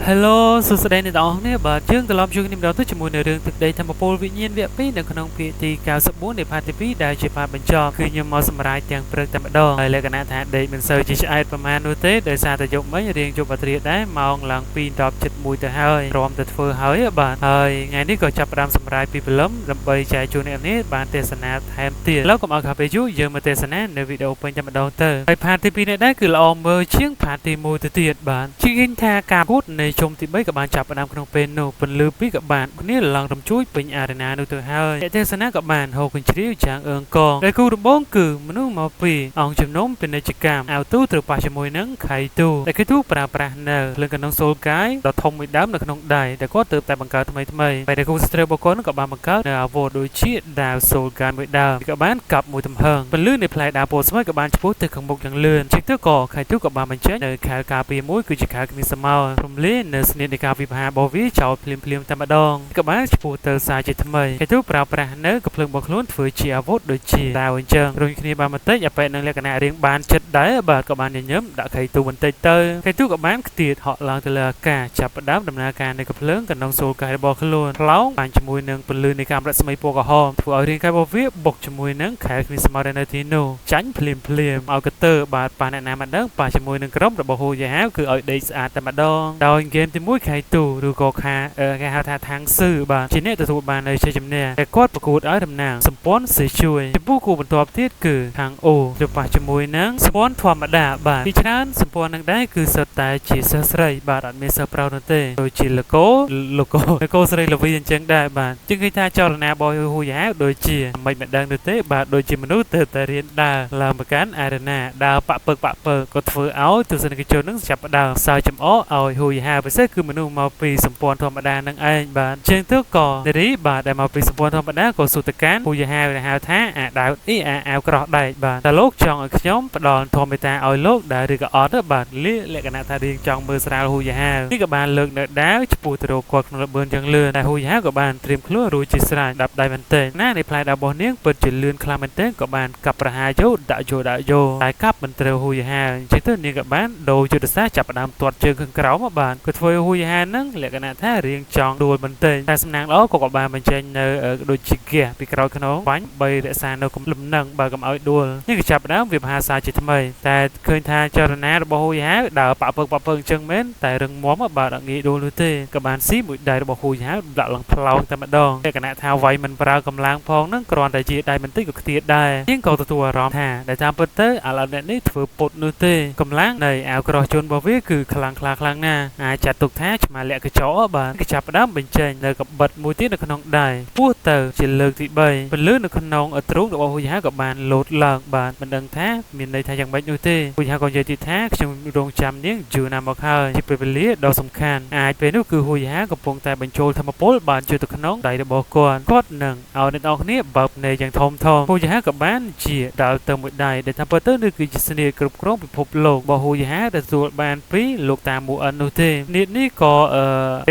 Hello សួស្តីអ្នកទាំងអស់គ្នាបាទយើងត្រឡប់ជួបគ្នាម្ដងទៀតជាមួយនៅរឿងទឹកដីធម្មពលវិញ្ញាណវគ្គ2នៅក្នុងភាគទី94នៃផាតទី2ដែលជាផាតបញ្ចប់គឺខ្ញុំមកសម្រាប់ទាំងព្រឹកតែម្ដងហើយលក្ខណៈថាដេកមិនសូវជាឆ្អែតប្រហែលនោះទេដោយសារតែយប់មិញរៀងជប់អត្រាដែរម៉ោងឡើង2:71ទៅហើយព្រមតែធ្វើហើយបាទហើយថ្ងៃនេះក៏ចាប់ផ្ដើមសម្រាប់ពីព្រលឹមដើម្បីចែកជូនអ្នកនេះបានទេសនាថែមទៀតឥឡូវកុំឲ្យខាប់ពេលយូរយើងមកទេសនានៅវីដេអូពេញតែម្ដងទៅហើយផាតទី2នេះដែរគឺល្អមើលជាងផាតទី1ទៅទៀតបាទជាងថាការគូតនៃជុំទី3ក៏បានចាប់ផ្ដើមក្នុងពេលនោះពន្លឺពីក៏បានគ្នាឡើងរំជួយពេញអារីណានោះទៅហើយអ្នកទេសនាក៏បានហូបកញ្ជ្រៀវយ៉ាងអើងកងដែលគូដំបូងគឺមនុស្សមកពីអង្គជំនុំពាណិជ្ជកម្មអាវទូត្រូវប៉ះជាមួយនឹងខៃទូដែលគេទូប្រើប្រាស់នៅលើកណ្ដឹងសូលកាយដ៏ធំមួយដើមនៅក្នុងដៃដែលគាត់ទើបតែបង្កើតថ្មីហើយដែលគូស្ត្រីបុគ្គលនោះក៏បានបង្កើតនៅអាវុធដូចជាដាវសូលកាយមួយដើមក៏បានកាប់មួយទំហឹងពន្លឺនៃផ្លែដាវពណ៌ស្វាយក៏បានឆ្ពោះទៅខាងមុខយ៉ាងលឿនជាងទៅក៏ខៃទូក៏បានបញ្ចេញនៅខែលការពារមួយគឺជាខែលគ្មានសមោលរំលាយនៅស្នៀតនៃការវិភាគរបស់វាចោលភ្លាមតែម្ដងក៏បានឆ្ពោះទៅសារជាថ្មីខៃទូប្រើប្រាស់នៅកំភ្លើងរបស់ខ្លួនធ្វើជាអាវុធដូចជាដាវអញ្ចឹងរុញគ្នាបានបន្តិចអាប៉ែនឹងលក្ខណៈរៀងបានចិត្តដែរបាទក៏បានញញឹមដាក់ខៃទូបន្តិចទៅខៃទូក៏បានខ្ទាតហក់ឡើងទៅលើអាកាសចាប់ផ្ដើមដំណើរការនៃកំភ្លើងកណ្ដុងសូលកាយរបស់ខ្លួនផ្លោងបានជាមួយនឹងពន្លឺនៃកាំរស្មីពណ៌ក្រហមធ្វើឲ្យរាងកាយរបស់វាបុកជាមួយនឹងខែលគ្មានសមោលនៅទីនោះចាញ់ភ្លាមឲ្យកតើបាទប៉ាអ្នកណាមិនដឹងប៉ាជាមួយនឹងក្រុមរបស់ហូយ៉ាហាវគឺឲ្យដេកស្អាតតែម្ដងដោយហ្គេមទី1ខៃទូឬក៏គេហៅថាທາງស៊ឺបាទជាអ្នកទទួលបាននៅជ័យជំនះតែគាត់ប្រកួតឲ្យតំណាងសម្ព័ន្ធសេជួយចំពោះគូបន្ទាប់ទៀតគឺខាងអូទៅប៉ះជាមួយនឹងសម្ព័ន្ធធម្មតាបាទពីច្រើនសម្ព័ន្ធនឹងដែរគឺសុទ្ធតែជាសិស្សស្រីបាទអត់មានសិស្សប្រុសនោះទេដូចជាលោកកូស្រីលវីអញ្ចឹងដែរបាទជាងគេថាចលនារបស់ហូយ៉ាដូចជាមិនដឹងនោះទេបាទដូចជាមនុស្សទៅតែរៀនដើរឡើងមកកាន់អារីណាដើរប៉ពើក៏ធ្វើឲ្យទស្សនិកជននឹងចាប់ផ្ដើមសើចចំអកឲ្យហូយ៉ាពិសេសគឺមនុស្សមកពីសម្ព័ន្ធធម្មតានឹងឯងបាទជាងទៅក៏នារីបាទដែលមកពីសម្ព័ន្ធធម្មតាក៏សុទ្ធកានហូយ៉ាហៅថាអាដាវអាវក្រោះដែកបាទតែលោកចង់ឲ្យខ្ញុំផ្ដល់ធម្មតាឲ្យលោកដែរឬក៏អត់បាទលក្ខណៈថារៀងចង់មើលស្រាលហូយ៉ានេះក៏បានលើកនៅដាវឆ្ពោះទៅរកគាត់ក្នុងល្បឿនយ៉ាងលឿនតែហូយ៉ាក៏បានត្រៀមខ្លួនរួចជាស្រេចដាប់ដៃមែនទែនណានៃផ្លែរបស់នាងពិតជាលឿនខ្លាំងមែនទែនក៏បានកាប់ប្រហារយកដាក់យកតែកាប់មិនត្រូវហូយ៉ាអញ្ចឹងទៅនាងក៏បានដូរយុទ្ធសាស្ត្រចាប់ផ្ដើមទាត់ជើងខាងក្រោមបាទក៏ធ្វើហូយ៉ាហ្នឹងលក្ខណៈថារៀងចង់ដួលមែនទែនតែសំណាងល្អក៏បានបញ្ចេញនៅដូចជាហ្គាសពីក្រោយខ្នងបាញ់បីរក្សានៅកំលំនឹងបើកុំឲ្យដួលនេះក៏ចាប់ផ្ដើមវាមហាសាជាថ្មីតែឃើញថាចរណារបស់ហូយ៉ាដើរប៉ពើអញ្ចឹងមែនតែរឹងមាំបាទអត់ងាយដួលនោះទេក៏បានស៊ីមួយដៃរបស់ហូយ៉ាដាក់ឡើងផ្លោងតែម្ដងលក្ខណៈថាវាយមិនប្រើកម្លាំងផងហ្នឹងគ្រាន់តែជាដៃបន្តិចក៏ខ្ទាតដែរជាងក៏ទទួលអារម្មណ៍ថាដែលតាមពិតទៅឥឡូវអ្នកនេះធ្វើពុតនោះទេកម្លាំងនៃអាវក្រោះជន់របស់វាគឺខ្លាំងណាស់អាចចាត់ទុកថាឆ្មាលក្ខចោបាទគេចាប់ផ្ដើមបញ្ចេញនៅកបិតមួយទៀតនៅក្នុងដៃពោះទៅជាលើកទី3ពលឺនៅក្នុងទ្រូងរបស់ហូយ៉ាក៏បានលោតឡើងបាទមិនដឹងថាមានន័យថាយ៉ាងម៉េចនោះទេហូយ៉ាក៏និយាយទៀតថាខ្ញុំរងចាំនាងយូរណាស់មកហើយជាពេលវេលាដ៏សំខាន់អាចពេលនោះគឺហូយ៉ាកំពុងតែបញ្ចូលធម្មពលបានចូលទៅក្នុងដៃរបស់គាត់នឹងឲ្យអ្នកនរគ្នាបើកភ្នែកយ៉ាងធំហូយ៉ាក៏បានជាដើរទៅមួយដៃដែលតាមពិតទៅនេះគឺជាស្នៀតគ្រប់គ្រងពិភពលោករបស់ហូយ៉ាដែលទទួលបានពីលោកតាមូអិននោះទេនេះក៏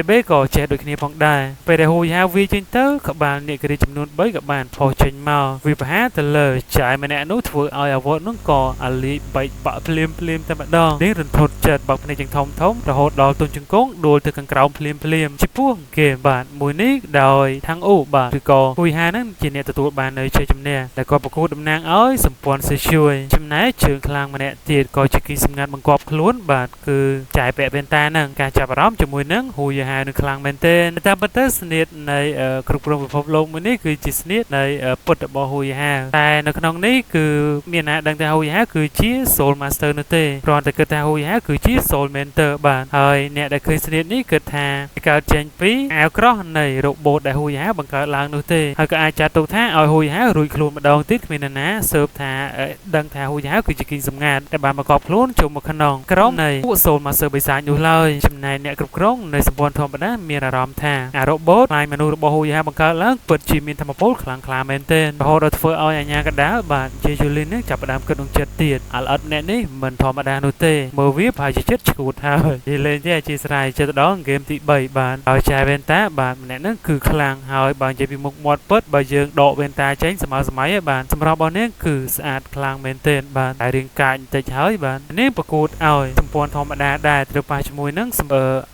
បេក៏ចេះដូចគ្នាផងដែរពេលដែលហូយ៉ាវាចេញទៅក្បាលអ្នកគ្រាចំនួន3ក៏បានផុសចេញមកវាប្រហារទៅលើចាយម្នាក់នោះធ្វើឲ្យអាវុធនោះក៏អាលីបែកបាក់ភ្លាមតែម្ដងនេះរន្ធត់ចិត្តបើកភ្នែកយ៉ាងធំរហូតដល់ទុនជង្គង់ដួលទៅខាងក្រោមភ្លាមជាពោះគេបាទមួយនេះដោយខាងអូបាទគឺក៏ហូយ៉ាហ្នឹងជាអ្នកទទួលបាននៅជ័យជំនះដែលក៏ប្រកួតតំណាងឲ្យសម្ព័ន្ធសេជួយចំណែកជើងខ្លាំងម្នាក់ទៀតក៏ជាគីសម្ងាត់បង្កប់ខ្លួនបាទគឺចាយពាក់វ៉ែនតាហ្នឹងការចាប់អារម្មណ៍ជាមួយនឹងហូយ៉ានឹងខ្លាំងមែនទែនតាមពិតទៅស្នៀតនៃគ្រប់គ្រងពិភពលោកមួយនេះគឺជាស្នៀតនៃពុទ្ធរបស់ហូយ៉ាតែនៅក្នុងនេះគឺមានអ្នកដឹងថាហូយ៉ាគឺជា Soul Master នោះទេគ្រាន់តែគិតថាហូយ៉ាគឺជា Soul Mentor បាទហើយអ្នកដែលឃើញស្នៀតនេះគិតថាកើតចេញពីអាវក្រោះនៃrobotដែលហូយ៉ាបង្កើតឡើងនោះទេហើយក៏អាចចាត់ទុកថាឲ្យហូយ៉ារួចខ្លួនម្ដងទៀតគ្មាននរណាស៊ើបថាដឹងថាហូយ៉ាគឺជាគីសម្ងាត់ដែលបានបង្កប់ខ្លួនចូលមកក្នុងក្រុមនៃពួក Soul Master បិសាចនោះឡើយចំណែកអ្នកគ្រប់គ្រងនៃសម្ព័ន្ធធម្មតាមានអារម្មណ៍ថាអា robot ផ្នែកមនុស្សរបស់ហូយ៉ាបង្កើតឡើងពិតជាមានធម៌ពលខ្លាំងក្លាមែនទែនរហូតដល់ធ្វើឲ្យអាញាកដាលបាទជាយូលីននឹងចាប់ផ្ដើមគិតក្នុងចិត្តទៀតអល្អិតអ្នកនេះមិនធម្មតានោះទេមើលវាប្រហែលជាចិត្តឈួតហើយនិយាយលេងទេអធិស្ឋានចិត្តដល់ហ្គេមទី3បាទហើយចាយវ៉ែនតាបាទម្នាក់ហ្នឹងគឺខ្លាំងហើយបើនិយាយពីមុខមាត់ពិតបើយើងដកវ៉ែនតាចេញសម័យឯបាទសម្រាប់របស់នាងគឺស្អាតខ្លាំងមែនទែនបាទតែរៀងកាចបន្តិចហើយបាទនាងប្រកួតឲ្យសម្ព័ន្ធធម្មតាដែរត្រូវប៉ះជាមួយនឹងសម្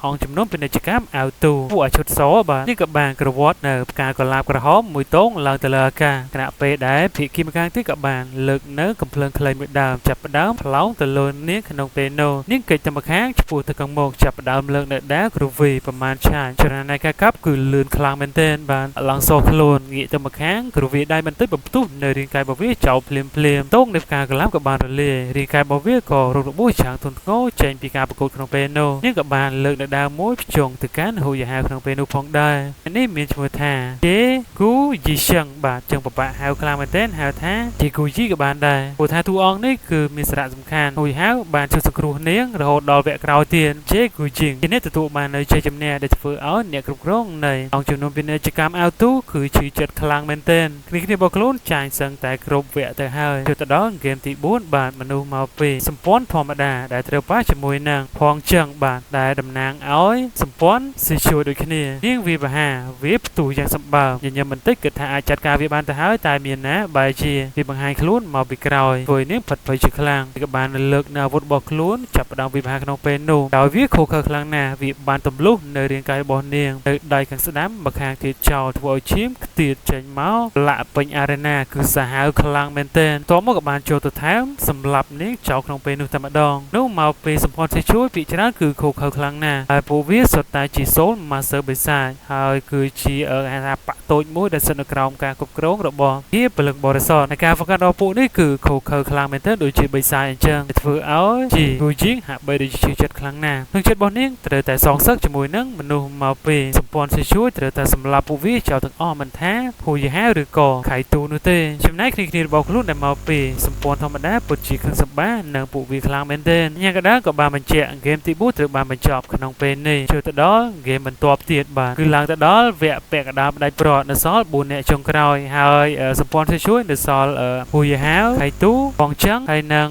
អង្គចំនួនពាណិជ្ជកម្មអាវទូពួកអាឈុតសបាទនេះក៏បានក្រវត្តនៅផ្កាកុលាបក្រហមមួយតងឡើងទៅលើអាកាសគណៈពេលដែលភាគីម្ខាងទៀតក៏បានលើកនៅកំភ្លើងខ្លីមួយដើមចាប់ផ្ដើមផ្លោងទៅលើនាងក្នុងពេលនោះនាងកិច្ចទៅម្ខាងឆ្ពោះទៅខាងមុខចាប់ផ្ដើមលើកនៅដាវគ្រូវីប្រមាណឆាយចរណនៃការកាប់គឺលឿនខ្លាំងមែនទែនបានឡើងសោះខ្លួនងាកទៅម្ខាងគ្រូវីដៃបន្តិចបន្ទុះនៅរាងកាយរបស់វាចោលភ្លាមតងនៅផ្កាកុលាបក៏បានរលាយរាងកាយរបស់វាក៏រត់របួសយ៉ាងធ្ងន់ធ្ងរចេញពីការប្រកួតក្នុងពេលនោះនាងក៏បានលើកនៅដាវមួយភ្ជង់ទៅកាន់ហូយហាវក្នុងពេលនោះផងដែរនេះមានឈ្មោះថាជេគូយីရှឹងបាទចឹងបបាក់ហៅខ្លាំងមែនទែនហៅថាជេគូយីក៏បានដែរព្រោះថាតួអង្គនេះគឺមានសារៈសំខាន់ហូយហាវបានជួយសង្គ្រោះនាងរហូតដល់វគ្គក្រោយទៀតជេគូជីងជាអ្នកទទួលបាននៅជ័យជំនះដែលធ្វើឲ្យអ្នកគ្រប់គ្រងនៃអង្គជំនុំពាណិជ្ជកម្មអាវទូគឺឈឺចិត្តខ្លាំងមែនទែនគ្នារបស់ខ្លួនចាញ់សឹងតែគ្រប់វគ្គទៅហើយចូលទៅដល់ហ្គេមទី4បាទមនុស្សមកពីសម្ព័ន្ធធម្មតាដែលត្រូវប៉ះជាមួយនឹងផងចឹងបាទដែលតំណាងឲ្យសម្ព័ន្ធស៊ីជួយដូចគ្នានាងវាបហាវាផ្ទុះយ៉ាងសម្បើមញញឹមបន្តិចគិតថាអាចចាត់ការវាបានទៅហើយតែមានណាបែរជាវាបង្ហាញខ្លួនមកពីក្រោយធ្វើនាងផិតភ័យជាខ្លាំងក៏បានលើកនៅអាវុធរបស់ខ្លួនចាប់ផ្ដើមវាបហាក្នុងពេលនោះដោយវាខូខើខ្លាំងណាស់វាបានទម្លុះនៅរាងកាយរបស់នាងទៅដៃខាងស្ដាំម្ខាងទៀតចោលធ្វើឲ្យឈាមខ្ទាតចេញមកលាក់ពេញអារេណាគឺសាហាវខ្លាំងមែនទែនតមកក៏បានចូលទៅថែមសម្រាប់នាងចោលក្នុងពេលនោះតែម្ដងនោះមកពេលសម្ព័ន្ធជួយពីច្រើនគឺខូខើខ្លាំងណាស់ហើយពួកវាសុទ្ធតែជាសូលម៉ាសឺបិសាចហើយគឺជាហៅថាបាក់តូចមួយដែលស្ថិតនៅក្រោមការគ្រប់គ្រងរបស់ជាពលិកបរិសុទ្ធในការហ្វឹកហាត់របស់ពួកនេះគឺខូខើខ្លាំងមែនទែនដូចជាបិសាចអញ្ចឹងធ្វើឲ្យជីគូជីងហាក់បីដូចជាចិត្តខ្លាំងណាស់ក្នុងចិត្តរបស់នាងត្រូវតែសងសឹកជាមួយនឹងមនុស្សមកពេលសម្ព័ន្ធជួយត្រូវតែសម្លាប់ពួកវាចោលទាំងអស់មិនថាហូយហាឬក៏ខៃទូនោះទេចំណែកគ្នារបស់ខ្លួនដែលមកពីសម្ព័ន្ធធម្មតាពិតជាខឹងសម្បានិងពួកវាខ្លាំងមែនទែនញ៉ាំកដាលក៏បានបញ្ជាក់ហ្គេមទី4ត្រូវបានបញ្ចប់ក្នុងពេលនេះចូលទៅដល់ហ្គេមបន្ទាប់ទៀតបាទគឺឡើងទៅដល់វគ្គពាក់កដាលផ្ដាច់ព្រាត់នៅសល់4អ្នកចុងក្រោយហើយសម្ព័ន្ធជួយនៅសល់ហូយហាវខៃទូបងចឹងហើយនឹង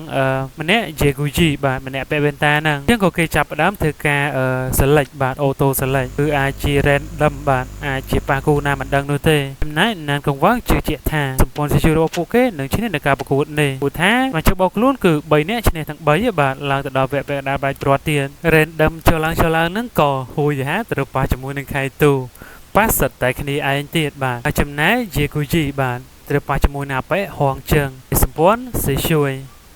ម្នាក់យេគូជីបាទម្នាក់ពាក់វ៉ែនតាហ្នឹងអញ្ចឹងក៏គេចាប់ផ្ដើមធ្វើការselect បាទអូតូ select គឺអាចជា random បាទអាចជាប៉ះគូណាមិនដឹងនោះទេចំណែកណានកង្វងជឿជាក់ថាសម្ព័ន្ធជួយរបស់ពួកគេនឹងឈ្នះនៅការប្រកួតនេះព្រោះថាមកជើបរបស់ខ្លួនគឺ3នាក់ឈ្នះទាំង3បាទឡើងទៅដល់វគ្គពាក់កដាលផ្ដាច់ព្រាត់ទៀត random ចូលឡើងហ្នឹងក៏ហូយហាត្រូវប៉ះជាមួយនឹងខៃទូប៉ះសិតតែគ្នាឯងទៀតបាទហើយចំណែកយេគូជីបាទត្រូវប៉ះជាមួយណាប៉ែហងជើងសម្ព័ន្ធសេជួយ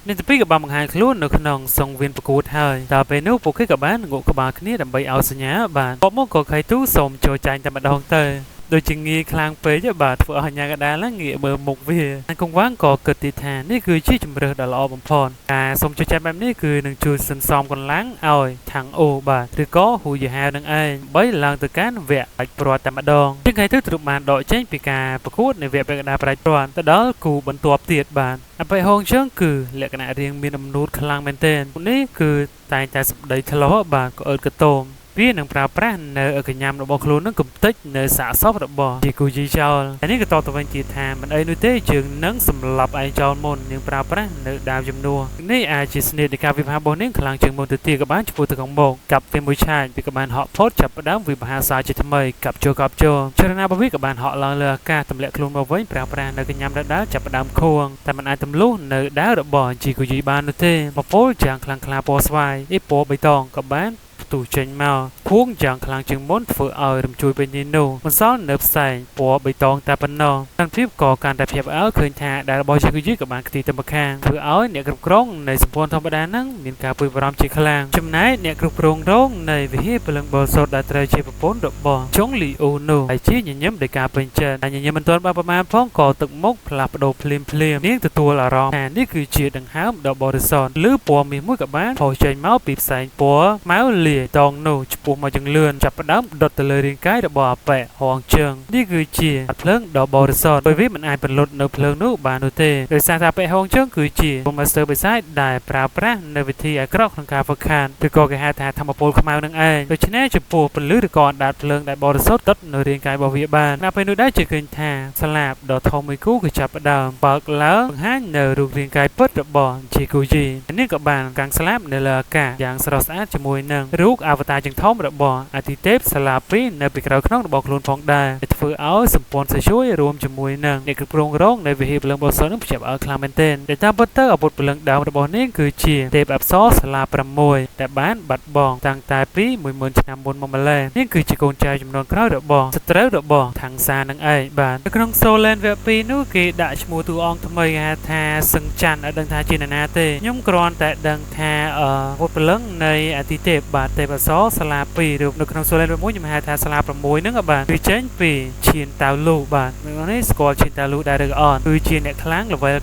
នេះទីពីរក៏បានបង្ហាញខ្លួននៅក្នុងសង្វៀនប្រកួតហើយដល់ពេលនោះពួកគេក៏បានងក់ក្បាលគ្នាដើម្បីឲ្យសញ្ញាបាទបបមកក៏ខៃទូសូមចូលចាញ់តែម្ដងទៅដូចជាងាយខ្លាំងពេកបាទធ្វើឲ្យញ៉ាកដាលហ្នឹងងាយមើលមុខវាហើយកង្វងក៏គិតទីថានេះគឺជាជំរើសដ៏ល្អបំផុតការសុំចូលចាញ់បែបនេះគឺនឹងជួយសន្សំកម្លាំងឲ្យខាងអូបាទឬក៏ហូយហាវនឹងឯងបីឡើងទៅកាន់វគ្គបាច់ព្រាត់តែម្ដងជាងខៃទូត្រូវបានដកចេញពីការប្រកួតនៅវគ្គពាក់កដាលផ្ដាច់ព្រាត់ទៅដល់គូបន្ទាប់ទៀតបាទអបិហងជើងគឺលក្ខណៈរាងមានអំនួតខ្លាំងមែនទែននេះគឺតែងតែសម្ដីឆ្លោះបាទក៏អើតកតោមវានឹងប្រើប្រាស់នៅកញ្ញាំរបស់ខ្លួននឹងកំតិចនៅសាកសពរបស់ជាគូជីចោលហើយនេះក៏តទៅវិញទៀតថាមិនអីនោះទេយើងនឹងសម្លាប់ឯងចោលមុននឹងប្រើប្រាស់នៅដាវជំនួសនេះអាចជាស្នេហ៍នៃការវិភាគរបស់នាងខ្លាំងជាងមុនទៅទៀតក៏បានឆ្ពោះទៅខាងមុខកាប់ពេលមួយឆាយវាក៏បានហក់ផុតចាប់ផ្ដើមវិភាគសាជាថ្មីកាប់ចូលចរណារបស់វាក៏បានហក់ឡើងលើអាកាសទម្លាក់ខ្លួនមកវិញប្រើប្រាស់នៅកញ្ញាំដាវចាប់ផ្ដើមខួងតែមិនអាចទម្លុះនៅដាវរបស់ជាគូជីបាននោះទេបពោលយ៉ាងខ្លាំងក្លាពណ៌ស្វាយអ៊ីពណ៌បៃតងក៏បានទូចេញមកភួងយ៉ាងខ្លាំងជាងមុនធ្វើឲ្យរំជួយពេញនេះនោះបន្សល់នៅផ្សែងពណ៌បៃតងតែប៉ុណ្ណោះតាមភាពក៏កាន់តែភ្ញាក់ផ្អើលឃើញថាដែលរបស់ជាគូជីក៏បានខ្ទីទៅម្ខាងធ្វើឲ្យអ្នកគ្រប់គ្រងនៃសម្ព័ន្ធធម្មតាហ្នឹងមានការព្រួយបារម្ភជាខ្លាំងចំណែកអ្នកគ្រប់គ្រងរងនៃវិហារពលឹងបលសតដែលត្រូវជាប្រពន្ធរបស់ចុងលីអូនោះហើយជាញញឹមដោយការពេញចិត្តហើយញញឹមមិនទាន់បានប្រមាណផងក៏ទឹកមុខផ្លាស់ប្ដូរភ្លាមនាងទទួលអារម្មណ៍ថានេះគឺជាដង្ហើមដ៏បរិសុទ្ធឬពណ៌មាសមួយក៏បានផុសចេញមកពីផ្សែងពណ៌ម៉ៅលាយតងនោះឆ្ពោះមកយ៉ាងលឿនចាប់ផ្ដើមដុតទៅលើរាងកាយរបស់អាប៉ែហងជើងនេះគឺជាភ្លើងដ៏បរិសុទ្ធដោយវាមិនអាចបន្លត់នៅភ្លើងនោះបាននោះទេដោយសារថាអាប៉ែហងជើងគឺជាម៉ាស្ទ័របិសាចដែលប្រើប្រាស់នៅវិធីអាក្រក់ក្នុងការហ្វឹកហាត់ឬក៏គេហៅថាធម្មពលខ្មៅនឹងឯងដូច្នេះចំពោះពន្លឺឬក៏អណ្ដាតភ្លើងដែលបរិសុទ្ធដុតនៅរាងកាយរបស់វាបានដល់ពេលនោះដែរជាឃើញថាស្លាបដ៏ធំមួយគូគឺចាប់ផ្ដើមបើកឡើងបង្ហាញនៅរូបរាងកាយពិតរបស់ជាគូជីនេះក៏បានកាំងស្លាបនៅលើអាកាសយ៉ាងស្រស់ស្អាតជាមួយនឹង រូបអវតារទាំងធំរបស់អាទិទេពសាឡាពីនៅពីក្រោយខ្នងរបស់ខ្លួនផងដែរធ្វើឲ្យសម្ព័ន្ធសេជួយរួមជាមួយនឹងអ្នកគ្រប់គ្រងរងនៃវិហារព្រលឹងបោះសនឹងភ្ជាប់ឲ្យខ្លាំងមែនទែនដែលតាមពិតទៅអាវុធព្រលឹងដើមរបស់នាងគឺជាទេពអប្សរសាឡា6ដែលបានបាត់បង់តាំងតែពី10000ឆ្នាំមុនមកម្ល៉េះនាងគឺជាកូនចៅចំនួនក្រោយរបស់សត្រូវរបស់ថង្សានឹងឯងបាទនៅក្នុង Solen វគ្គ 2 នោះគេដាក់ឈ្មោះតួអង្គថ្មីគេហៅថាសឹងច័ន្ទឲ្យដឹងថាជានរណាទេខ្ញុំគ្រាន់តែដឹងថាអាវុធព្រលឹងនៃអាទិទេពបាទទេពអប្សរសាឡា2រូបនៅក្នុង Solen វគ្គ 1ខ្ញុំហៅថាសាឡា6ហ្នឹងបាទគឺចេញពីឈៀនតាវលូបាទនេះស្គាល់ឈៀនតាវលូដែរឬអត់គឺជាអ្នកខ្លាំង level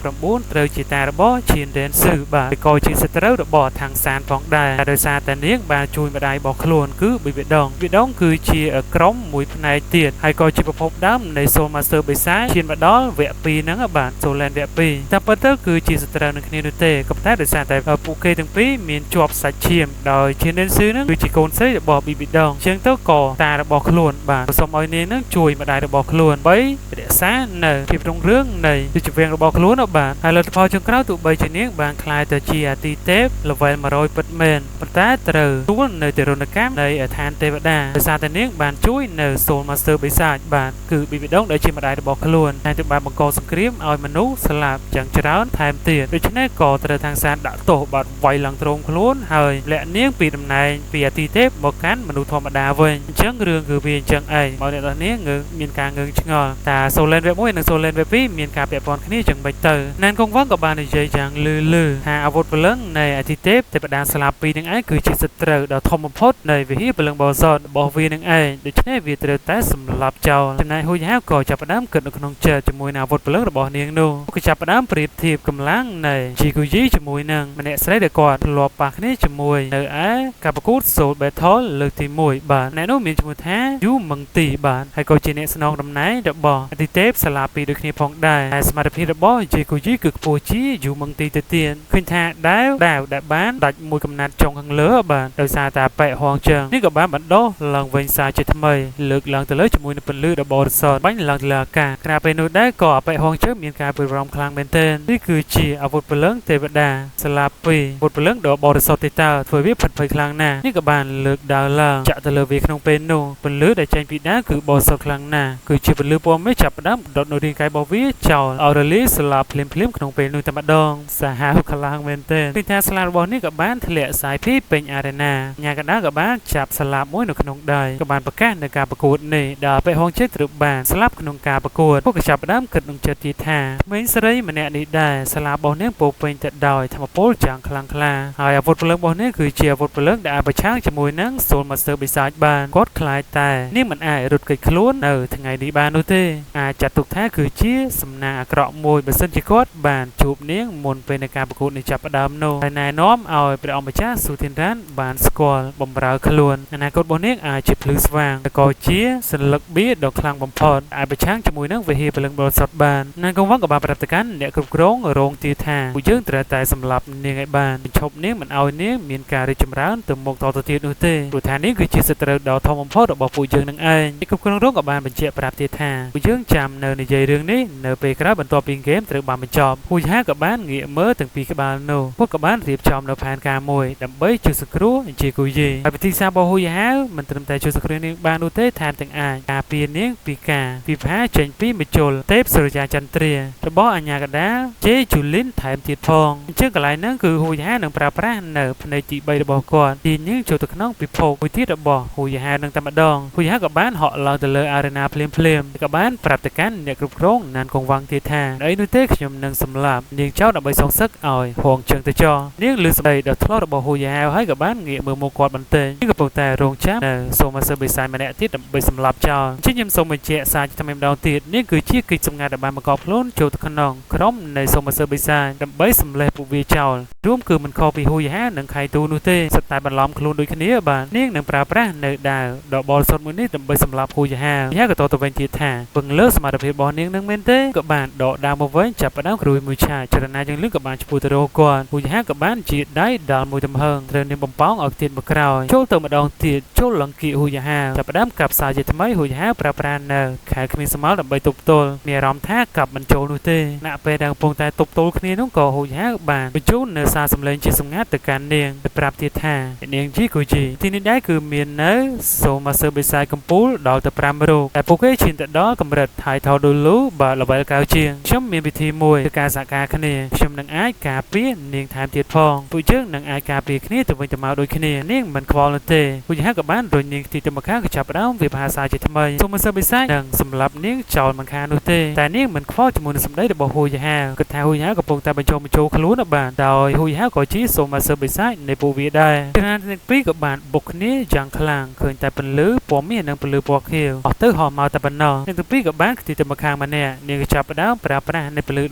99ត្រូវជាតារបស់ឈៀនរ៉េនស៊ឺបាទក៏ជាសត្រូវរបស់ថង្សានផងដែរដោយសារតែនាងបានជួយម្ដាយរបស់ខ្លួនគឺប៊ីវីដងគឺជាក្រុមមួយផ្នែកទៀតហើយក៏ជាប្រភពដើមនៃ Soul Master បិសាចឈានមកដល់វគ្គ 2 ហ្នឹងបាទ Solen វគ្គ 2តែប៉ុន្តែគឺជាសត្រូវនឹងគ្នានោះទេក៏តែដោយសារតែពួកគេទាំងពីរមានជាប់សាច់ឈាមដោយឈៀនរ៉េនស៊ឺហ្នឹងគឺជាកូនស្រីរបស់ប៊ីវីដងជាងទៅក៏តារបស់ខ្លួនបាទសូមឲ្យនាងហ្នឹងជួយម្ដាយរបស់ខ្លួនបីរក្សានៅភាពរុងរឿងនៃជីវៈរបស់ខ្លួនបាទហើយលទ្ធផលចុងក្រោយទោះបីជានាងបានក្លាយទៅជាអាទិទេព level 100ពិតមែនប៉ុន្តែត្រូវទួលនៅទរណកម្មនៃឋានទេវតាដោយសារតែនាងបានជួយនៅ Soul Master បិសាចបាទគឺប៊ីវីដងដែលជាម្ដាយរបស់ខ្លួនហើយទៅបានបង្កសង្គ្រាមឲ្យមនុស្សស្លាប់យ៉ាងច្រើនថែមទៀតដូច្នេះក៏ត្រូវថង្សានដាក់ទោសបាទវាយឡើងទ្រង់ខ្លួនហើយលាក់នាងពីតំណែងពីអាទិទេពមកកាន់មនុស្សធម្មតាវិញអញ្ចឹងរឿងគឺវាអញ្ចឹងឯងមកអ្នកនរនាងមានការងើងឆ្ងល់តា Solen វគ្គ 1 និង Solen វគ្គ 2 មានការពាក់ព័ន្ធគ្នាចឹងមិនទៅណានកងវងក៏បាននិយាយយ៉ាងលឺថាអាវុធព្រលឹងនៃអាទិទេពទេវតាសាឡា2នឹងឯងគឺជាសត្រូវដ៏ធំបំផុតនៃវិហារព្រលឹងបោសតរបស់វានឹងឯងដូច្នេះវាត្រូវតែសម្លាប់ចោលចំណែកហួយហាវក៏ចាប់ផ្ដើមគិតនៅក្នុងចិត្តជាមួយនឹងអាវុធព្រលឹងរបស់នាងនោះក៏ចាប់ផ្ដើមប្រៀបធៀបកម្លាំងនៃជីគូយីជាមួយនឹងម្នាក់ស្រីដែលគាត់ធ្លាប់ប៉ះគ្នាជាមួយនៅឯការប្រកួត Soul Battle លើកទី1បាទអ្នកនោះមានឈ្មោះថាយូមឹងទីបាទហើយក៏ជាអ្នកស្នងតំណែងរបស់អាទិទេពសាឡា2ដូចគ្នាផងដែរហើយសមត្ថភាពរបស់ជីគូយីគឺខ្ពស់ជាយូមឹងទីទៅទៀតឃើញថាដាវដែលបានដាច់មួយកំណាត់ចុងខាងលើបាទដោយសារតែប៉ែហងជើងនេះក៏បានបណ្ដុះឡើងវិញសារជាថ្មីលើកឡើងទៅលើជាមួយនឹងពន្លឺដ៏បរិសុទ្ធបាញ់ឡើងទៅលើអាកាសខណៈពេលនោះដែរក៏ប៉ែហងជើងមានការព្រួយបារម្ភខ្លាំងមែនទែននេះគឺជាអាវុធព្រលឹងទេវតាសាឡា2អាវុធព្រលឹងដ៏បរិសុទ្ធទេតើធ្វើវាផិតភ័យខ្លាំងណាស់នេះក៏បានលើកដើរឡើងចាក់ទៅលើវាក្នុងពេលនោះពន្លឺដែលចេញពីដាវគឺបរិសុទ្ធខ្លាំងណាស់គឺជាពន្លឺពណ៌មាសចាប់ផ្ដើមដុតនៅរាងកាយរបស់វាចោលអរលីស្លាប់ភ្លាមក្នុងពេលនោះតែម្ដងសាហាវខ្លាំងមែនទែនពីថាស្លាបរបស់នេះក៏បានធ្លាក់សាយពីពេញអារ៉េណាញ៉ាកដាក៏បានចាប់ស្លាបមួយនៅក្នុងដៃក៏បានប្រកាសនៅការប្រកួតនេះដែលពេលហងជិតត្រូវបានស្លាប់ក្នុងការប្រកួតពួកក៏ចាប់ផ្ដើមគិតនឹងចិត្តទីថាក្មេងស្រីម្នាក់នេះដែរស្លាបរបស់នាងពោពេញទៅដោយធម្មពលយ៉ាងខ្លាំងក្លាហើយអាវុធព្រលឹងរបស់នាងគឺជាអាវុធព្រលឹងដែលអាចប្រឆាំងជាមួយនឹង Soul Master បិសាចបានគាត់ខ្លាចតែនាងមិនអាចរត់គេចខ្លួននៅថ្ងៃនេះបាននោះទេអាចចាត់ទុកថាគឺជាសំណាងអាក្រក់មួយបើសិនជាគាត់បានជួបនាងមុនពេលនៃការប្រកួតនេះចាប់ផ្ដើមនោះហើយណែនាំឲ្យព្រះអង្គម្ចាស់សុធានរ៉ានបានស្គាល់បំរើខ្លួនអនាគតរបស់នាងអាចជាភ្លឺស្វាងក៏ជាសញ្ញាបៀដ៏ខ្លាំងបំផុតអាចប្រឆាំងជាមួយនឹងវិហារព្រលឹងបរិសុទ្ធបានណានកងវងក៏បានប្រាប់ទៅកាន់អ្នកគ្រប់គ្រងរោងទាថាពួកយើងត្រូវតែសម្លាប់នាងឲ្យបានបញ្ឈប់នាងមិនឲ្យនាងមានការរីកចម្រើនទៅមុខតទៅទៀតនោះទេព្រោះថានាងគឺជាសត្រូវដ៏ធំបំផុតរបស់ពួកយើងនឹងឯងអ្នកគ្រប់គ្រងរោងក៏បានបញ្ជាក់ប្រាប់ទាថាពួកយើងចាំនៅនិយាយរឿងនេះនៅពេលក្រោយបន្ទាប់ពីហ្គេមត្រូវបានបញ្ចប់ពួកហាក៏បានងាកមើលទាំងពីរក្បាលនោះពួកក៏បានរៀបចំនៅផែនការមួយដើម្បីជួយសង្គ្រោះជាគូយីហើយពិធីសារបស់ហ៊ុយហាវមិនត្រឹមតែជួយសង្គ្រោះនាងបាននោះទេថែមទាំងអាចការពារនាងពីការពិផាចេញពីមជ្ឈលទេពសុរិយាចន្ទ្រារបស់អញ្ញាកដាជេជូលីនថែមទៀតផងអញ្ចឹងកន្លែងហ្នឹងគឺហ៊ុយហាវនឹងប្រើប្រាស់នៅផ្នែកទី3របស់គាត់ទីនាងចូលទៅក្នុងពិភពមួយទៀតរបស់ហ៊ុយហាវនឹងតែម្ដងហ៊ុយហាវក៏បានហក់ឡើងទៅលើអារ៉េណាភ្លាមក៏បានប្រាប់ទៅកាន់អ្នកគ្រប់គ្រងណានកងវងទៀតថាអីនោះទេខ្ញុំនឹងសម្លាប់នាងចោលដើម្បីសងសឹកឲ្យហងជើងទៅចោលនាងលឺសម្ដីដ៏ថ្លោរបស់ហ៊ុយហាវហើយក៏បានងាកមើលមកគាត់បន្តិចនាងកំពុងតែរងចាំនៅសូមសើបិសាយម្នាក់ទៀតដើម្បីសម្លាប់ចោលជាខ្ញុំសូមបញ្ជាក់សារថ្មីម្ដងទៀតនាងគឺជាកិច្ចសម្ងាត់ដែលបានបង្កប់ខ្លួនចូលទៅក្នុងក្រុមនៃសូមសើបិសាយដើម្បីសម្លេះពួកវាចោលរួមគឺមិនខុសពីហ៊ុយហាវនិងខៃទូនោះទេសុទ្ធតែបន្លំខ្លួនដូចគ្នាបាទនាងនឹងប្រើប្រាស់នៅដាវដ៏បរិសុទ្ធមួយនេះដើម្បីសម្លាប់ហ៊ុយហាវក៏តទៅវិញទៀតថាពឹងលើសមត្ថភាពរបស់នាងនឹងមែនទេក៏បានដកដាវមកវិញចាប់ផ្ដើមគ្រួយមួយឆាចរណាយ៉ាងលឿនក៏បានឈ្មោះទៅរកគាត់ហ៊ុយហាវក៏បានជាដៃដល់មួយទំហឹងត្រូវនាងបំប៉ោងឲ្យទៀតមកក្រោយចូលទៅម្ដងទៀតចូលលង្កៀហ៊ុយហាវចាប់ផ្ដើមកាប់សាជាថ្មីហ៊ុយហាវប្រើប្រាស់នៅខែគ្មានសមល់ដើម្បីទប់ទល់មានអារម្មណ៍ថាកាប់មិនចូលនោះទេណៈពេលដែលកំពុងតែទប់ទល់គ្នានោះក៏ហ៊ុយហាវបានបញ្ជូននៅសារសម្លេងជាសម្ងាត់ទៅកាន់នាងទៅប្រាប់ទៀតថា នាងជីគូជីទីនេះដែរគឺមាននៅសូមមកសើបិសាយកម្ពុជាដល់ទៅ5រូបតែពួកគេឈានទៅដល់កម្រិតថៃថោដូលូបាទ level 9ជាងខ្ញុំមានវិធីមួយគឺការសហការគ្នាខ្ញុំនឹងអាចការពារនាងថែមទៀតផងពួកយើងនឹងអាចការពារគ្នាទៅវិញទៅមកដូចគ្នានាងមិនខ្វល់នោះទេពួកយើងក៏បានរុញនាងទីទៅម្ខាងក៏ចាប់ផ្ដើមវិភាសាជាថ្មីសូមមកសើបិសាយនឹងសម្រាប់នាងចោលម្ខាងនោះទេតែនាងមិនខ្វល់ជាមួយនឹងសម្ដីរបស់ហួយហាគិតថាហួយហាកំពុងតែបញ្ចូលខ្លួនបានដោយហួយហាក៏ជាសូមមកសើបិសាយនៃពួកវាដែរច្រើនទាំងពីរក៏បានបុកគ្នាយ៉ាងខ្លាំងឃើញតែពន្លឺពណ៌មាសនិងពន្លឺពណ៌ខៀវអស់ទៅហោះមកតែប៉ុណ្ណោះទាំងពីរក៏បានទីទៅម្ខាងម្នាក់នាងក៏ចាប់ផ្ដើមប្រើប្រាស់នៃពន្លឺ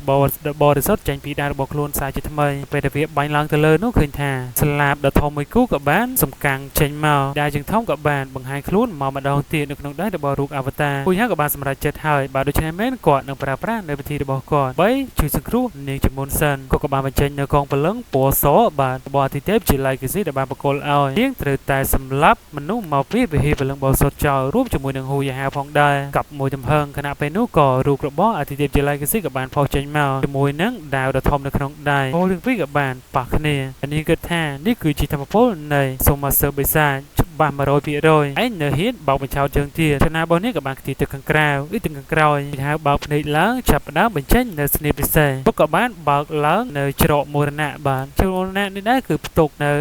បរិសុទ្ធចេញពីដៃរបស់ខ្លួនសាជាថ្មីពេលដែលវាបាញ់ឡើងទៅលើនោះឃើញថាស្លាបដ៏ធំមួយគូក៏បានសំកាំងចេញមកដែលជាងធំក៏បានបង្ហាញខ្លួនមកម្ដងទៀតនៅក្នុងដៃរបស់រូបអវតារហួយហាក៏បានសម្រេចចិត្តហើយបាទដូច្នេះមែនគាត់នឹងប្រើប្រាស់នៅវិធីរបស់គាត់3ជួយសង្គ្រោះនាងជាមុនសិនគាត់ក៏បានបញ្ចេញនៅកងព្រលឹងពណ៌សបាទរបស់អាទិទេពជា legacy ដែលបានបកគលឲ្យនាងត្រូវតែសម្លាប់មនុស្សមកពីវិហារព្រលឹងបរិសុទ្ធចោលរួមជាមួយនឹងហួយហាផងដែរកັບមួយចំហឹងខណៈពេលនោះក៏រូបរបស់អាទិទេពជា legacy ក៏បានផុសចេញមកជាមួយនឹងដាវដ៏ធំនៅក្នុងដៃពលទាំងពីរក៏បានប៉ះគ្នានាងគិតថានេះគឺជាធម្មពលនៃសូមាសើបិសាចបាស 100% ឯងនៅហ៊ានបោកបញ្ឆោតជើងទៀតចំណារបស់នេះក៏បានខ្ទីទៅខាងក្រៅទៅខាងក្រោយហៅបោកភ្នែកឡើងចាប់ផ្ដើមបញ្ចេញនៅស្នេហ៍ពិសេសពុកក៏បានបោកឡើងនៅច្រកមរណៈបាទច្រកមរណៈនេះដែរគឺផ្ទុកនៅ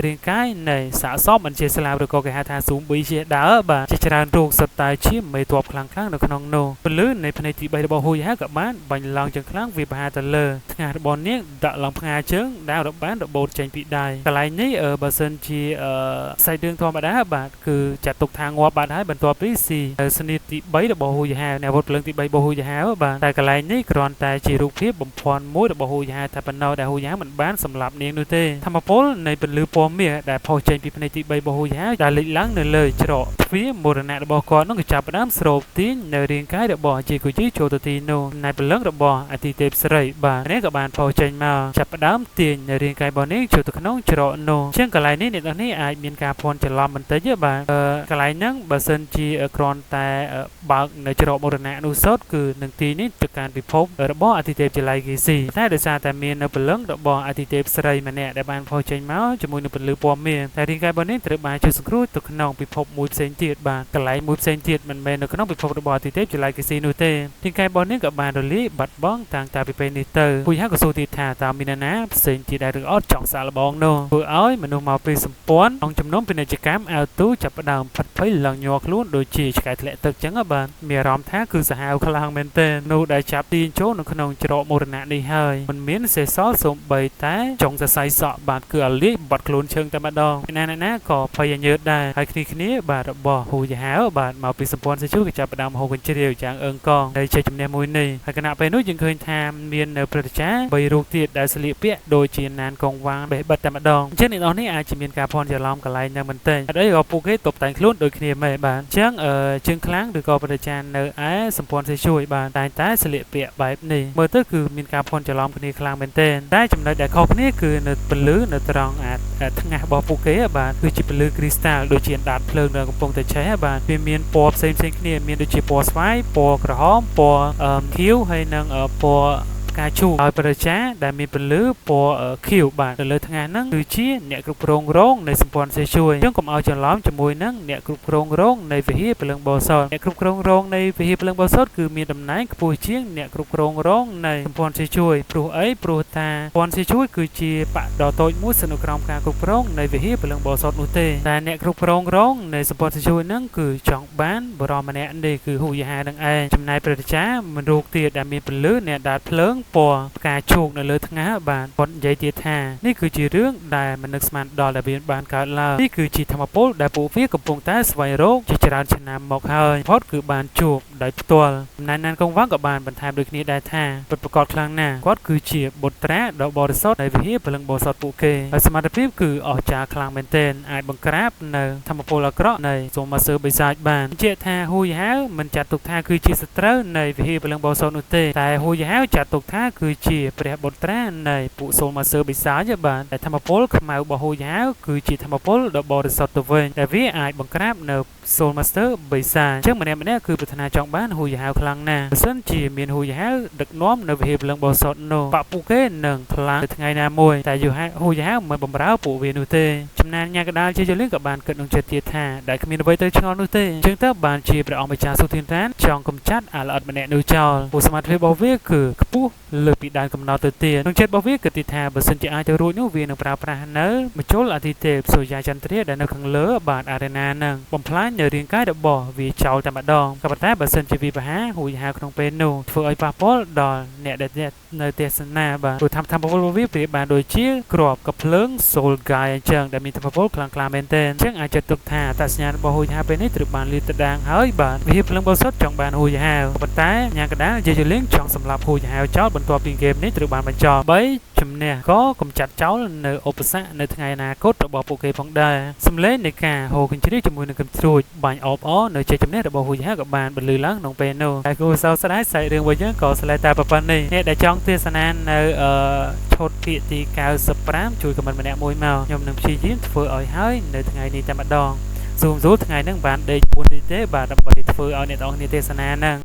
រាងកាយនៃសាកសពមិនជាស្លាបឬក៏គេហៅថាស៊ូមប៊ីជាដើរបាទជាច្រើនរូបសុទ្ធតែជាមេទ័ពខ្លាំងៗនៅក្នុងនោះពលឺនៃភ្នែកទី3របស់ហួយហាក៏បានបាញ់ឡើងយ៉ាងខ្លាំងវាប្រហារទៅលើថ្ងាសរបស់នាងដាក់ឡើងផ្ងាជើងដែលរបានរបូតចេញពីដៃកន្លែងនេះបើសិនជាសាច់រឿងធម្មតាបាទគឺចាត់ទុកថាងាប់បាត់ហើយបន្ទាប់ពីស៊ីស្នេហ៍ទី3របស់ហួយហានៃអាវុធភ្លើងទី3របស់ហួយហាបាទតែកន្លែងនេះគ្រាន់តែជារូបភាពបំភាន់មួយរបស់ហួយហាតែប៉ុណ្ណោះដែលហួយហាមិនបានសម្លាប់នាងនោះទេធម្មពលនៃពន្លឺពណ៌មាសដែលផុសចេញពីភ្នែកទី3របស់ហួយហាដែលលេចឡើងនៅលើច្រកទ្វារមរណៈរបស់គាត់នោះក៏ចាប់ផ្ដើមស្រូបទាញនៅរាងកាយរបស់ជាគូជីចូលទៅទីនោះនៃព្រលឹងរបស់អាទិទេពស្រីបាទនេះក៏បានផុសចេញមកចាប់ផ្ដើមទាញនៅរាងកាយរបស់នាងចូលទៅក្នុងច្រកនោះជាងកន្លែងនេះអ្នកនរនេះអាចមានការភ័ន្តច្រឡំបន្តិចបាទកន្លែងហ្នឹងបើសិនជាគ្រាន់តែបើកនៅច្រកមរណៈនោះសុទ្ធគឺនឹងទីនេះទៅកាន់ពិភពរបស់អាទិទេពជា legacy តែដោយសារតែមាននៅព្រលឹងរបស់អាទិទេពស្រីម្នាក់ដែលបានផុសចេញមកជាមួយនឹងពន្លឺពណ៌មាសតែរាងកាយរបស់នេះត្រូវបានជួយសង្គ្រោះទៅក្នុងពិភពមួយផ្សេងទៀតបាទកន្លែងមួយផ្សេងទៀតមិនមែននៅក្នុងពិភពរបស់អាទិទេពជា legacy នោះទេរាងកាយរបស់នេះក៏បានរលាយបាត់បង់តាំងតែពីពេលនេះទៅពុយហាក៏សួរទៀតថាតើមានណាផ្សេងទៀតដែរឬអត់ចង់សាកល្បងនោះធ្វើឲ្យមនុស្សមកពីសម្ព័ន្ធអង្គជំនុំពាណិជ្ជកម្មអាវទូចាប់ផ្ដើមផិតភ័យឡើងញ័រខ្លួនដូចជាឆ្កែធ្លាក់ទឹកចឹងបាទមានអារម្មណ៍ថាគឺសាហាវខ្លាំងមែនទែននោះដែលចាប់ទាញចូលនៅក្នុងច្រកមរណៈនេះហើយមិនមានសេះសល់សូម្បីតែចុងសរសៃសក់បាទគឺអាលាយបាត់ខ្លួនជើងតែម្ដងណាក៏ភ័យញើតដែរហើយគ្នាបាទរបស់ហួយហាវបាទមកពីសម្ព័ន្ធសេជួក៏ចាប់ផ្ដើមហូបកញ្ជ្រៀវយ៉ាងអើងកងដែលជាជំនះមួយនេះហើយគណៈពេលនោះយើងឃើញថាមាននៅព្រឹត្តិការណ៍3រូបទៀតដែលស្លៀកពាក់ដូចជាណានកងវាងបេះបិទតែម្ដងអញ្ចឹងអ្នកនរនេះអាចជាមានការភ័ន្តច្រឡំកន្លែងនៅមិនទេអត់អីក៏ពួកគេតុបតែងខ្លួនដូចគ្នាមែនបាទអញ្ចឹងជើងខ្លាំងឬក៏ប្រតិចាននៅឯសម្ព័ន្ធសេជួយបាទតែស្លៀកពាក់បែបនេះមើលទៅគឺមានការភ័ន្តច្រឡំគ្នាខ្លាំងមែនទែនតែចំណុចដែលខុសគ្នាគឺនៅពន្លឺនៅត្រង់ថ្ងាសរបស់ពួកគេបាទគឺជាពន្លឺគ្រីស្តាល់ដូចជាអណ្ដាតភ្លើងនៅកំពុងតែឆេះបាទវាមានពណ៌ផ្សេងគ្នាមានដូចជាពណ៌ស្វាយពណ៌ក្រហមពណ៌ខៀវហើយនិងពណ៌ការជូរឲ្យប្រជាដែលមានពន្លឺពណ៌ខៀវបាទនៅលើថ្ងៃហ្នឹងគឺជាអ្នកគ្រប់គ្រងរងនៃសម្ព័ន្ធសេជួយយើងកុំឲ្យច្រឡំជាមួយនឹងអ្នកគ្រប់គ្រងរងនៃវិហារព្រលឹងបោសតអ្នកគ្រប់គ្រងរងនៃវិហារព្រលឹងបោសតគឺមានតំណែងខ្ពស់ជាងអ្នកគ្រប់គ្រងរងនៃសម្ព័ន្ធសេជួយព្រោះអីព្រោះថាសម្ព័ន្ធសេជួយគឺជាបកដ៏តូចមួយស្ថិតនៅក្រោមការគ្រប់គ្រងនៃវិហារព្រលឹងបោសតនោះទេតែអ្នកគ្រប់គ្រងរងនៃសម្ព័ន្ធសេជួយហ្នឹងគឺចង់បានបរិម្នាក់នេះគឺហូយហានឹងឯងចំណែកប្រជាមិនរូបទៀតដែលមានពន្លឺអ្នកដាតភ្លើងពណ៌ផ្កាឈូកនៅលើថ្ងាសបាទគាត់និយាយទៀតថានេះគឺជារឿងដែលមិននឹកស្មានដល់ដែលវាបានកើតឡើងនេះគឺជាធម្មពលដែលពួកវាកំពុងតែស្វែងរកជាច្រើនឆ្នាំមកហើយផុតគឺបានជួបដោយផ្ទាល់ចំណានណានកងវាងក៏បានបន្ថែមដូចគ្នាដែរថាពិតប្រាកដខ្លាំងណាស់គាត់គឺជាបុត្រាដ៏បរិសុទ្ធនៃវិហារព្រលឹងបោសតពួកគេហើយសមត្ថភាពគឺអស្ចារ្យខ្លាំងមែនទែនអាចបង្ក្រាបនៅធម្មពលអាក្រក់នៃសូមាសើបិសាចបានជាថាហួយហាវមិនចាត់ទុកថាគឺជាសត្រូវនៃវិហារព្រលឹងបោសតនោះទេតែហួយហាវចាត់ទុកថាគឺជាព្រះបុត្រានៃពួកសូមាសើបិសាចបានតែធម្មពលខ្មៅរបស់ហួយហាវគឺជាធម្មពលដ៏បរិសុទ្ធទៅវិញដែលវាអាចបង្ក្រាបនៅសូលម៉ាស្ទ័របិសាចអញ្ចឹងម្នាក់គឺប្រាថ្នាចង់ bán hùi hào khăn nè sân chỉ miền hùi hào được nóm nơi hiệp lần bò sọt nô bạ phụ kế nâng khăn ngày nào mùi tại dù hùi hào mới bầm ráo phụ về nuôi tê chấm nan nhà cái đá chơi cho liên các bạn cận đồng chơi tiệt thà đại miền với tới cho nuôi tê chứng tớ bạn chỉ phải ông bị cha số thiên tán trong công chát là ọt mẹ nuôi cho bộ smart với bảo viết cử cú lừa bị đàn cầm nọ từ tiền nông chết bảo viết cử tiệt thà bờ sân chỉ ai cho ruồi nước viên nông pra nớ một chỗ là thì tệp sôi dài chân triết đã nâng khăn lỡ bạn arena nâng bầm phá nhờ riêng cái đã bỏ vì cháu tại mặt đòn các bạn thấy bờ sân chỉ vì bà há hùi hào không bên nô vừa ai pa pol đòn nẹt đẹp nơi tê sân na bà rồi tham bảo viết để bạn đôi chiếc cropกับเพลิงโซลกายเชิงได้มีทัพพลกลางกลางเมนเทนเชิงอาจจะตกท่าตัดสัญญาณบ่หุยหาเป็นให้ตรึกบานลีตดังเฮ้ยบานวิเพลิงบ่สดจ่องบานหุยหาบนใต้ยางกระดานจะเลี้ยงจ่องสำหรับหุยหาเจ้าบนตัวปีเกมนี้ตรึกบานบรรจอใบชมเนี่ยก็กำจัดเจ้าในอุปสรรคในไงนาคตระบบโปเกฟองได้สำเร็จในการโหกันจะได้จมูกในกำตรูดบานออบอ้อในใจจำเนี่ยระบบหุยหากับบานบรรลือล้างนองเป็นโนแต่กูเศร้าสลายใส่เรื่องไว้ยังก่อสลายตาปะปันนี่เนี่ยได้จ้องเทศนาในโชดพิธีการสปรามช่วยกับมันมาแนวมวยเมายมหนึ่งชียิ้มเฟื่อยให้ในไงนี้แต่มาดองซูมรู้ไงนั่งบานเดย์ปุ่นดีเต้บาดดับไปเฟื่อยเอาเนี่ยต้องนิเทศนานั่ง